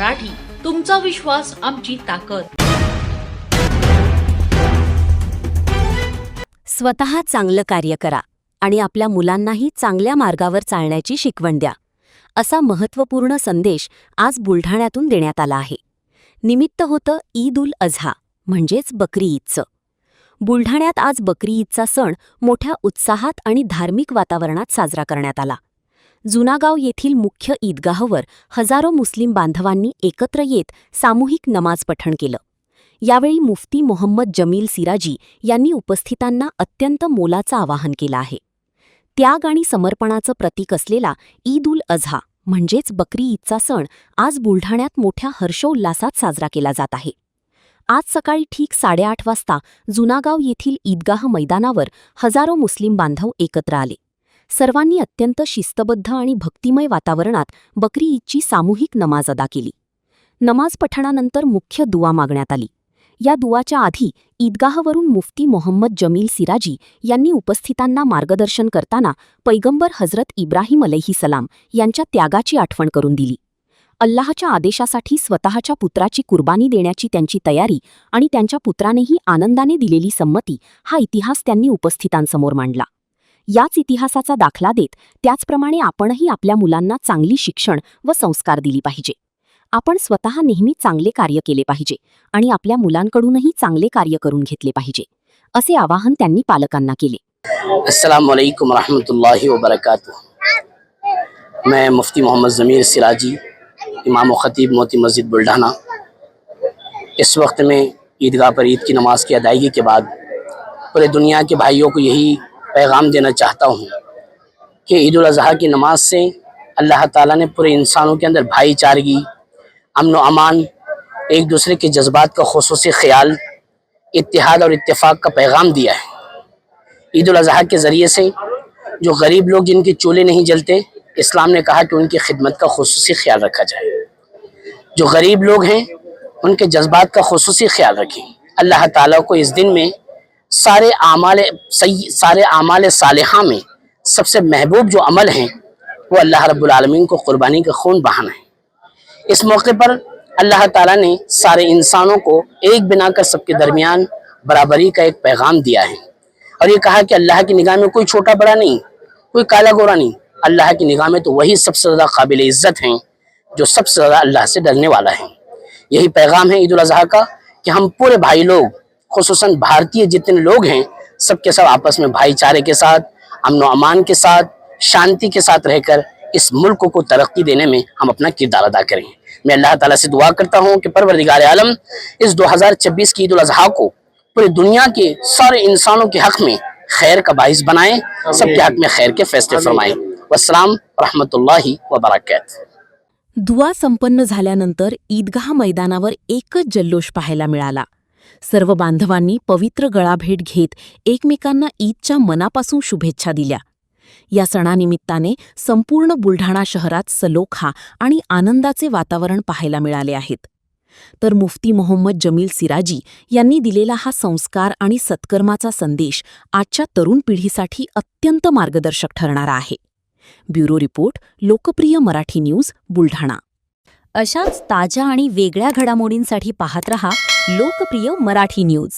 मराठी, तुमचा विश्वास आमची ताकद. स्वतः चांगलं कार्य करा आणि आपल्या मुलांनाही चांगल्या मार्गावर चालण्याची शिकवण द्या, असा महत्त्वपूर्ण संदेश आज बुलढाण्यातून देण्यात आला आहे. निमित्त होतं ईद उल अझा म्हणजेच बकरी ईदचं. बुलढाण्यात आज बकरी ईदचा सण मोठ्या उत्साहात आणि धार्मिक वातावरणात साजरा करण्यात आला. जुनागाव येथील मुख्य ईदगाहवर हजारो मुस्लिम बांधवांनी एकत्र येत सामूहिक नमाज पठण केलं. यावेळी मुफ्ती मोहम्मद जमील सिराजी यांनी उपस्थितांना अत्यंत मोलाचं आवाहन केलं आहे. त्याग आणि समर्पणाचं प्रतीक असलेला ईद उल अझा म्हणजेच बकरी ईदचा सण आज बुलढाण्यात मोठ्या हर्षोल्लासात साजरा केला जात आहे. आज सकाळी ठीक 8:30 वाजता जुनागाव येथील ईदगाह मैदानावर हजारो मुस्लिम बांधव एकत्र आले. सर्वांनी अत्यंत शिस्तबद्ध आणि भक्तिमय वातावरणात बकरी ईदची सामूहिक नमाज अदा केली. नमाज पठणानंतर मुख्य दुआ मागण्यात आली. या दुआच्या आधी ईदगाहवरून मुफ्ती मोहम्मद जमील सिराजी यांनी उपस्थितांना मार्गदर्शन करताना पैगंबर हजरत इब्राहिम अलैहिसलाम यांच्या त्यागाची आठवण करून दिली. अल्लाहच्या आदेशासाठी स्वतःच्या पुत्राची कुर्बानी देण्याची त्यांची तयारी आणि त्यांच्या पुत्रानेही आनंदाने दिलेली संमती हा इतिहास त्यांनी उपस्थितांसमोर मांडला. याच इतिहासाचा दाखला देत त्याचप्रमाणे आपणही आपल्या मुलांना चांगली शिक्षण व संस्कार दिली पाहिजे. आपण स्वतः नेहमी चांगले कार्य केले पाहिजे आणि आपल्या मुलांकडूनही चांगले कार्य करून घेतले पाहिजे, असे आवाहन त्यांनी पालकांना केले. अस्सलाम वालेकुम रहमतुल्लाहि व बरकातुहू. मैं मुफ्ती मोहम्मद जमील सिराजी, इमाम व खतीब मोती मस्जिद बुल्ढाना. इस वक्त में ईदगाह पर ईद की नमाज की अदायगी के बाद पूरे दुनिया के भाइयों को यही पैगाम देना चाहता हूँ कि ईद उल अज़हा की नमाज से अल्लाह ताला ने पूरे इंसानों के अंदर भाईचारगी, अमन व अमान, एक दूसरे के जज्बात का खुसूसी ख्याल, इत्तेहाद और इत्तेफाक का पैगाम दिया है. ईद उल अज़हा के ज़रिए से जो गरीब लोग जिनके चूल्हे नहीं जलते, इस्लाम ने कहा कि उनकी खिदमत का खुसूसी ख्याल रखा जाए. जो गरीब लोग हैं उनके जज्बात का खुसूसी ख्याल रखें. अल्लाह ताला को इस दिन में सारे आमाल सालिहा में सबसे महबूब जो अमल हैं वो अल्लाह रब्बुल आलमीन को कुर्बानी का खून बहाना है. इस मौके पर अल्लाह ताला ने सारे इंसानों को एक बिना कर सबके दरमियान बराबरी का एक पैगाम दिया है और ये कहा कि अल्लाह की निगाह में कोई छोटा बड़ा नहीं, कोई काला गोरा नहीं. अल्लाह की निगाह में तो वही सबसे ज़्यादा काबिल इज़्ज़त हैं जो सबसे ज़्यादा अल्लाह से डरने वाला है. यही पैगाम है ईद उल अज़हा का कि हम पूरे भाई लोग, खुसूसन भारतीय जितने लोग हैं, सबके सब आपस में भाईचारे के साथ, अमन व अमान के साथ, शांति के साथ रहकर इस मुल्क को तरक्की देने में हम अपना किरदार अदा करें. मैं अल्लाह ताला से दुआ करता हूँ कि परवरदिगार आलम इस 2026 की ईद उल अज़हा को पूरी दुनिया के सारे इंसानों के हक़ में खैर का बाइस बनाएं, सबके हक़ में खैर के फैसले फरमाएं. वस्सलाम रहमतुल्लाहि व बरकातुहू. दुआ संपन्न झाल्यानंतर ईदगाह मैदानावर एकच जल्लोष पाहायला मिळाला. सर्व बांधवांनी पवित्र गळाभेट घेत एकमेकांना ईदच्या मनापासून शुभेच्छा दिल्या. या सणानिमित्ताने संपूर्ण बुलढाणा शहरात सलोखा आणि आनंदाचे वातावरण पाहायला मिळाले आहेत. तर मुफ्ती मोहम्मद जमील सिराजी यांनी दिलेला हा संस्कार आणि सत्कर्माचा संदेश आजच्या तरुण पिढीसाठी अत्यंत मार्गदर्शक ठरणारा आहे. ब्युरो रिपोर्ट, लोकप्रिय मराठी न्यूज, बुलढाणा. अशाच ताज्या आणि वेगळ्या घडामोडींसाठी पाहत रहा लोकप्रिय मराठी न्यूज.